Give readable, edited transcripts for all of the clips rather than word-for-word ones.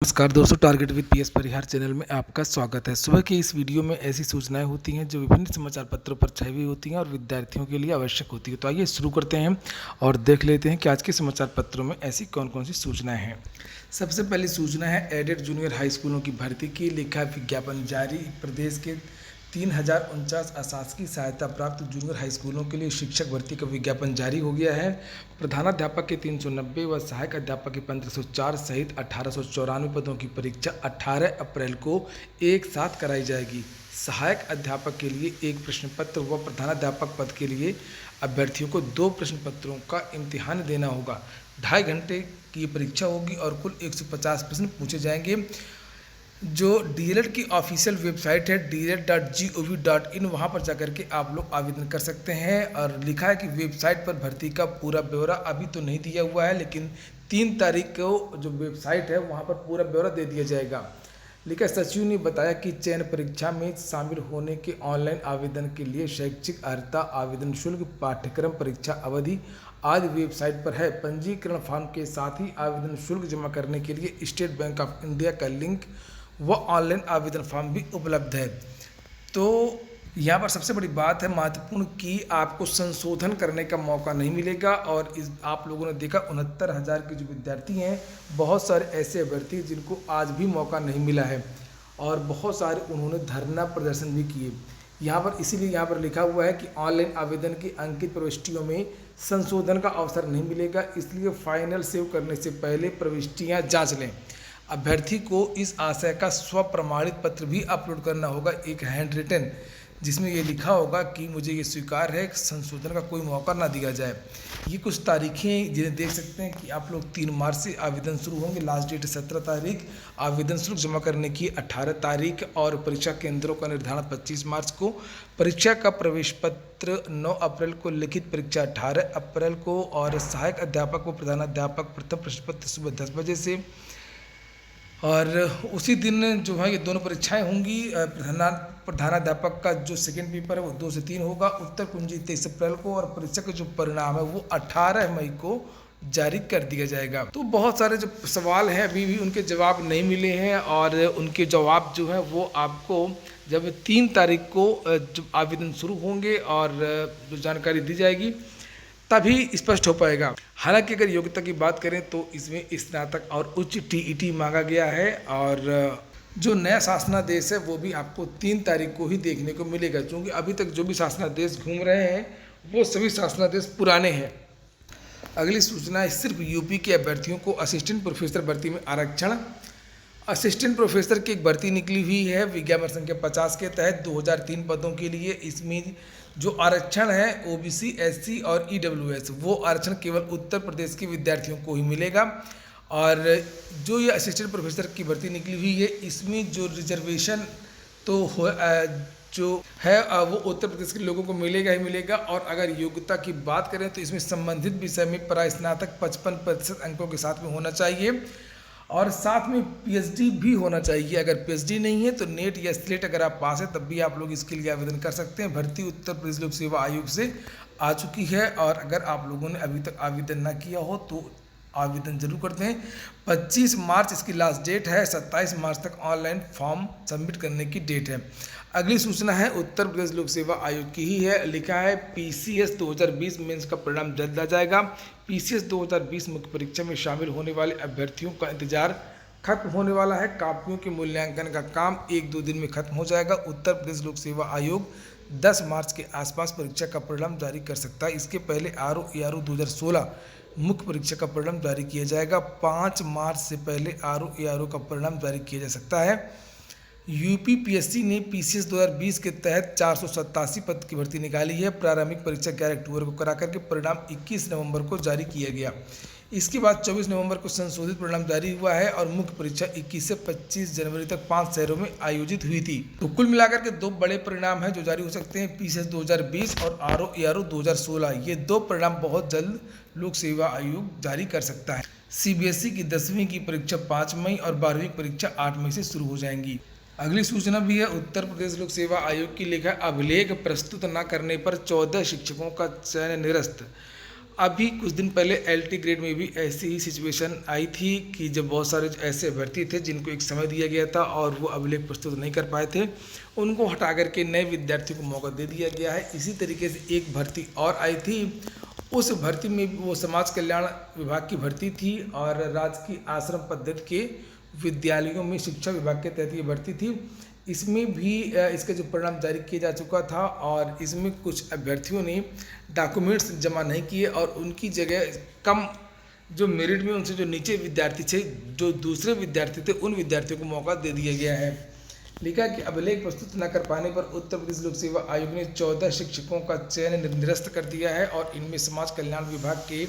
नमस्कार दोस्तों, target with PS Parihar channel में आपका स्वागत है। सुबह की इस वीडियो में ऐसी सूचनाएं होती हैं जो विभिन्न समाचार पत्रों पर छाई हुई होती हैं और विद्यार्थियों के लिए आवश्यक होती है। तो आइए शुरू करते हैं और देख लेते हैं कि आज के समाचार पत्रों में ऐसी कौन कौन सी सूचनाएं हैं। सबसे पहली सूचना है एडेड जूनियर हाई स्कूलों की भर्ती की। लिखा विज्ञापन जारी। प्रदेश के 3049 अशासकीय सहायता प्राप्त जूनियर हाई स्कूलों के लिए शिक्षक भर्ती का विज्ञापन जारी हो गया है। प्रधानाध्यापक के 390 व सहायक अध्यापक के 1504 सहित 1894 पदों की परीक्षा 18 अप्रैल को एक साथ कराई जाएगी। सहायक अध्यापक के लिए एक प्रश्न पत्र व प्रधानाध्यापक पद के लिए अभ्यर्थियों को 2 प्रश्न पत्रों का इम्तिहान देना होगा। 2.5 घंटे की परीक्षा होगी और कुल 150 प्रश्न पूछे जाएंगे। जो डीएलएड की ऑफिशियल वेबसाइट है dled.gov.in, वहाँ पर जाकर के आप लोग आवेदन कर सकते हैं। और लिखा है कि वेबसाइट पर भर्ती का पूरा ब्यौरा अभी तो नहीं दिया हुआ है, लेकिन 3 तारीख को जो वेबसाइट है वहाँ पर पूरा ब्यौरा दे दिया जाएगा। लिखा सचिव ने बताया कि चयन परीक्षा में शामिल होने के ऑनलाइन आवेदन के लिए शैक्षिक अर्हता, आवेदन शुल्क, पाठ्यक्रम, परीक्षा अवधि आदि वेबसाइट पर है। पंजीकरण फॉर्म के साथ ही आवेदन शुल्क जमा करने के लिए स्टेट बैंक ऑफ इंडिया का लिंक व ऑनलाइन आवेदन फॉर्म भी उपलब्ध है। तो यहाँ पर सबसे बड़ी बात है महत्वपूर्ण कि आपको संशोधन करने का मौका नहीं मिलेगा। और इस आप लोगों ने देखा 69,000 के जो विद्यार्थी हैं, बहुत सारे ऐसे अभ्यर्थी जिनको आज भी मौका नहीं मिला है और बहुत सारे उन्होंने धरना प्रदर्शन भी किए। यहाँ पर इसीलिए यहाँ पर लिखा हुआ है कि ऑनलाइन आवेदन की अंकित प्रविष्टियों में संशोधन का अवसर नहीं मिलेगा, इसलिए फाइनल सेव करने से पहले प्रविष्टियाँ जाँच लें। अभ्यर्थी को इस आशय का स्वप्रमाणित पत्र भी अपलोड करना होगा, एक हैंड रिटन, जिसमें ये लिखा होगा कि मुझे ये स्वीकार है कि संशोधन का कोई मौका ना दिया जाए। ये कुछ तारीखें जिन्हें देख सकते हैं कि आप लोग 3 मार्च से आवेदन शुरू होंगे। लास्ट डेट 17 तारीख, आवेदन शुल्क जमा करने की 18 तारीख और परीक्षा केंद्रों का निर्धारण 25 मार्च को। परीक्षा का प्रवेश पत्र 9 अप्रैल को, लिखित परीक्षा 18 अप्रैल को और सहायक अध्यापक व प्रधानाध्यापक प्रथम प्रश्न पत्र सुबह 10 बजे से। और उसी दिन जो है ये दोनों परीक्षाएं होंगी। प्रधानाध्यापक का जो सेकेंड पेपर है वो 2 से 3 होगा। उत्तर कुंजी 23 अप्रैल को और परीक्षा का जो परिणाम है वो 18 मई को जारी कर दिया जाएगा। तो बहुत सारे जो सवाल हैं अभी भी उनके जवाब नहीं मिले हैं और उनके जवाब जो है वो आपको जब 3 तारीख को जब आवेदन शुरू होंगे और जो जानकारी दी जाएगी तभी स्पष्ट हो पाएगा। हालांकि अगर योग्यता की बात करें तो इसमें स्नातक और उच्च टीईटी मांगा गया है और जो नया शासनादेश है वो भी आपको 3 तारीख को ही देखने को मिलेगा, क्योंकि अभी तक जो भी शासनादेश घूम रहे हैं वो सभी शासनादेश पुराने हैं। अगली सूचना है सिर्फ यूपी के अभ्यर्थियों को असिस्टेंट प्रोफेसर भर्ती में आरक्षण। असिस्टेंट प्रोफेसर की एक भर्ती निकली हुई है विज्ञापन संख्या 50 के तहत 2003 पदों के लिए। इसमें जो आरक्षण है ओबीसी, एससी और ईडब्ल्यूएस, वो आरक्षण केवल उत्तर प्रदेश के विद्यार्थियों को ही मिलेगा। और जो ये असिस्टेंट प्रोफेसर की भर्ती निकली हुई है इसमें जो रिजर्वेशन तो जो है वो उत्तर प्रदेश के लोगों को मिलेगा ही मिलेगा। और अगर योग्यता की बात करें तो इसमें संबंधित विषय में परास्नातक 55% अंकों के साथ में होना चाहिए और साथ में पीएचडी भी होना चाहिए। अगर पीएचडी नहीं है तो नेट या स्लेट अगर आप पास है तब भी आप लोग इसके लिए आवेदन कर सकते हैं। भर्ती उत्तर प्रदेश लोक सेवा आयोग से आ चुकी है और अगर आप लोगों ने अभी तक आवेदन ना किया हो तो आवेदन जरूर करते हैं। 25 मार्च इसकी लास्ट डेट है, 27 मार्च तक ऑनलाइन फॉर्म सबमिट करने की डेट है। अगली सूचना है उत्तर प्रदेश लोक सेवा आयोग की ही है। लिखा है पीसीएस 2020 मेंस का परिणाम जल्द आ जाएगा। पीसीएस 2020 मुख्य परीक्षा में शामिल होने वाले अभ्यर्थियों का इंतजार खत्म होने वाला है। कापियों के मूल्यांकन का काम 1-2 दिन में खत्म हो जाएगा। उत्तर प्रदेश लोक सेवा आयोग 10 मार्च के आसपास परीक्षा का परिणाम जारी कर सकता है। इसके पहले आरओ 2016 मुख्य परीक्षा का परिणाम जारी किया जाएगा। 5 मार्च से पहले आरओ का परिणाम जारी किया जा सकता है। यूपीपीएससी ने पीसीएस 2020 के तहत 487 पद की भर्ती निकाली है। प्रारंभिक परीक्षा 11 अक्टूबर को करा करके परिणाम 21 नवंबर को जारी किया गया। इसके बाद 24 नवंबर को संशोधित परिणाम जारी हुआ है और मुख्य परीक्षा 21 से 25 जनवरी तक 5 शहरों में आयोजित हुई थी। तो कुल मिलाकर के 2 बड़े परिणाम हैं जो जारी हो सकते हैं, पीसीएस 2020 और आरओ 2016। ये 2 परिणाम बहुत जल्द लोक सेवा आयोग जारी कर सकता है। सीबीएसई की 10वीं की परीक्षा 5 मई और 12वीं परीक्षा 8 मई से शुरू हो जाएंगी। अगली सूचना भी है उत्तर प्रदेश लोक सेवा आयोग की। लिखा अभिलेख प्रस्तुत न करने पर 14 शिक्षकों का चयन निरस्त। अभी कुछ दिन पहले एलटी ग्रेड में भी ऐसी ही सिचुएशन आई थी कि जब बहुत सारे ऐसे अभ्यर्थी थे जिनको एक समय दिया गया था और वो अभिलेख प्रस्तुत नहीं कर पाए थे, उनको हटा करके नए विद्यार्थियों को मौका दे दिया गया है। इसी तरीके से एक भर्ती और आई थी, उस भर्ती में वो समाज कल्याण विभाग की भर्ती थी और राजकीय आश्रम पद्धति के विद्यालयों में शिक्षा विभाग के तहत ये भर्ती थी। इसमें भी इसका जो परिणाम जारी किया जा चुका था और इसमें कुछ अभ्यर्थियों ने डॉक्यूमेंट्स जमा नहीं किए और उनकी जगह कम जो मेरिट में उनसे जो नीचे विद्यार्थी थे, जो दूसरे विद्यार्थी थे, उन विद्यार्थियों को मौका दे दिया गया है। लिखा कि अभिलेख प्रस्तुत न कर पाने पर उत्तर प्रदेश लोक सेवा आयोग ने 14 शिक्षकों का चयन निरस्त कर दिया है और इनमें समाज कल्याण विभाग के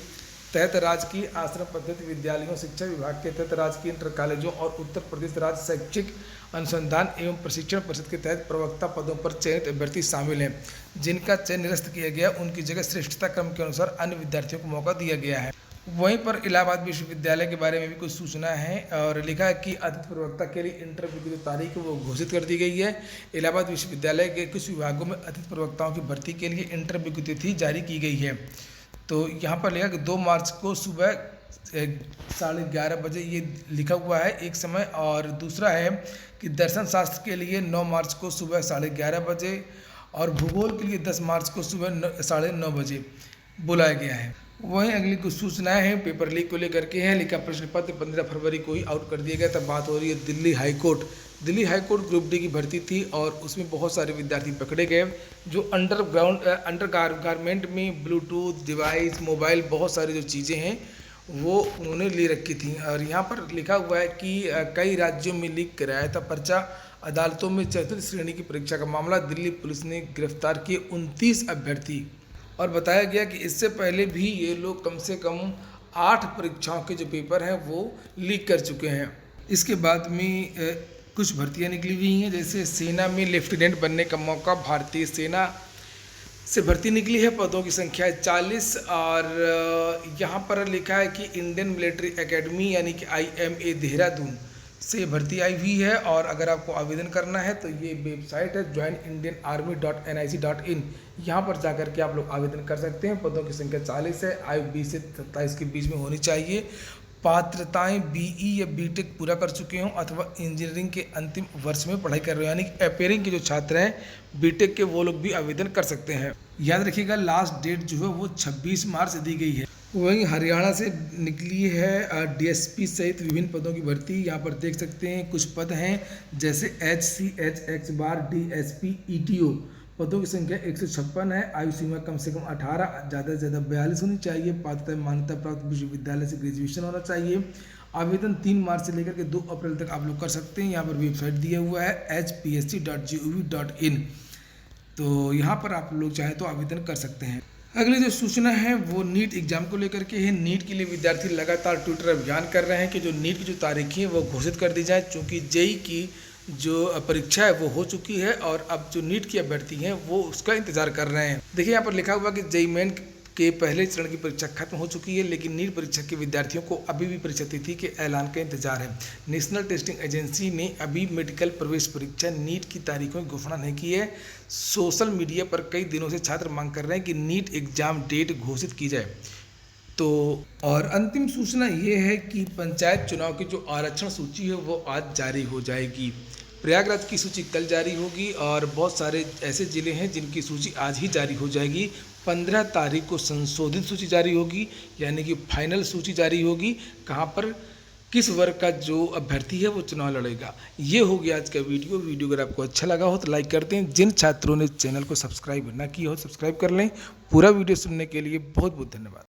तहत राजकीय आश्रम पद्धति विद्यालयों, शिक्षा विभाग के तहत राजकीय इंटर कॉलेजों और उत्तर प्रदेश राज्य शैक्षिक अनुसंधान एवं प्रशिक्षण परिषद के तहत प्रवक्ता पदों पर चयनित अभ्यर्थी शामिल हैं। जिनका चयन निरस्त किया गया, उनकी जगह श्रेष्ठता क्रम के अनुसार अन्य विद्यार्थियों को मौका दिया गया है। वहीं पर इलाहाबाद विश्वविद्यालय के बारे में भी कुछ सूचना है और लिखा है कि अतिथि प्रवक्ता के लिए इंटरव्यू की जो तारीख है वो घोषित कर दी गई है। इलाहाबाद विश्वविद्यालय के कुछ विभागों में अतिथि प्रवक्ताओं की भर्ती के लिए इंटरव्यू की तिथि जारी की गई है। तो यहाँ पर लिखा कि 2 मार्च को सुबह 11:30 बजे ये लिखा हुआ है एक समय, और दूसरा है कि दर्शन शास्त्र के लिए 9 मार्च को सुबह 11:30 बजे और भूगोल के लिए 10 मार्च को सुबह 9:30 बजे बुलाया गया है। वहीं अगली कुछ सूचनाएं हैं पेपर लीक को लेकर के हैं। लिखा प्रश्न पत्र 15 फरवरी को ही आउट कर दिया गया था। बात हो रही है दिल्ली हाईकोर्ट ग्रुप डी की भर्ती थी और उसमें बहुत सारे विद्यार्थी पकड़े गए जो अंडर गारमेंट में ब्लूटूथ डिवाइस, मोबाइल, बहुत सारी जो चीज़ें हैं वो उन्होंने ले रखी थी। और यहाँ पर लिखा हुआ है कि कई राज्यों में लीक कराया था पर्चा। अदालतों में चतुर्थ श्रेणी की परीक्षा का मामला, दिल्ली पुलिस ने गिरफ्तार किए 29 अभ्यर्थी। और बताया गया कि इससे पहले भी ये लोग कम से कम 8 परीक्षाओं के जो पेपर हैं वो लीक कर चुके हैं। इसके बाद में कुछ भर्तियां निकली हुई हैं, जैसे सेना में लेफ्टिनेंट बनने का मौका, भारतीय सेना से भर्ती निकली है, पदों की संख्या है 40। और यहाँ पर लिखा है कि इंडियन मिलिट्री एकेडमी यानी कि IMA देहरादून से भर्ती आई हुई है। और अगर आपको आवेदन करना है तो ये वेबसाइट है joinindianarmy.nic.in, यहाँ पर जाकर के आप लोग आवेदन कर सकते हैं। पदों की संख्या 40 है, आयु 20 से 27 के बीच में होनी चाहिए। पात्रताएं BE या BTech पूरा कर चुके हों अथवा इंजीनियरिंग के अंतिम वर्ष में पढ़ाई कर रहे हो, यानी कि अपेयरिंग के जो छात्र हैं BTech के, वो लोग भी आवेदन कर सकते हैं। याद रखिएगा लास्ट डेट जो है वो 26 मार्च दी गई है। वहीं हरियाणा से निकली है DSP सहित विभिन्न पदों की भर्ती। यहाँ पर देख सकते हैं कुछ पद हैं जैसे HCHX बार DSP ETO। पदों की संख्या 156 है। आयु सीमा कम से कम 18, ज़्यादा से ज़्यादा 42 होनी चाहिए। पात्रता मान्यता प्राप्त विश्वविद्यालय से ग्रेजुएशन होना चाहिए। आवेदन 3 मार्च से लेकर के 2 अप्रैल तक आप लोग कर सकते हैं। यहाँ पर वेबसाइट दिया हुआ है hpsc.gov.in, तो यहाँ पर आप लोग चाहें तो आवेदन कर सकते हैं। अगली जो सूचना है वो नीट एग्जाम को लेकर के है। नीट के लिए विद्यार्थी लगातार ट्विटर अभियान कर रहे हैं कि जो नीट की जो तारीखें वो घोषित कर दी जाए, क्योंकि जेई की जो परीक्षा है वो हो चुकी है और अब जो नीट की अभ्यर्थी हैं वो उसका इंतजार कर रहे हैं। देखिए यहाँ पर लिखा हुआ कि जेई मेन के पहले चरण की परीक्षा खत्म हो चुकी है, लेकिन नीट परीक्षा के विद्यार्थियों को अभी भी परीक्षा तिथि के ऐलान का इंतजार है। नेशनल टेस्टिंग एजेंसी ने अभी मेडिकल प्रवेश परीक्षा नीट की तारीखों की घोषणा नहीं की है। सोशल मीडिया पर कई दिनों से छात्र मांग कर रहे हैं कि नीट एग्जाम डेट घोषित की जाए। तो और अंतिम सूचना ये है कि पंचायत चुनाव की जो आरक्षण सूची है वो आज जारी हो जाएगी। प्रयागराज की सूची कल जारी होगी और बहुत सारे ऐसे ज़िले हैं जिनकी सूची आज ही जारी हो जाएगी। 15 तारीख को संशोधित सूची जारी होगी, यानी कि फाइनल सूची जारी होगी, कहाँ पर किस वर्ग का जो अभ्यर्थी है वो चुनाव लड़ेगा। ये हो गया आज का वीडियो अगर आपको अच्छा लगा हो तो लाइक करते हैं। जिन छात्रों ने चैनल को सब्सक्राइब ना किया हो सब्सक्राइब कर लें। पूरा वीडियो सुनने के लिए बहुत बहुत धन्यवाद।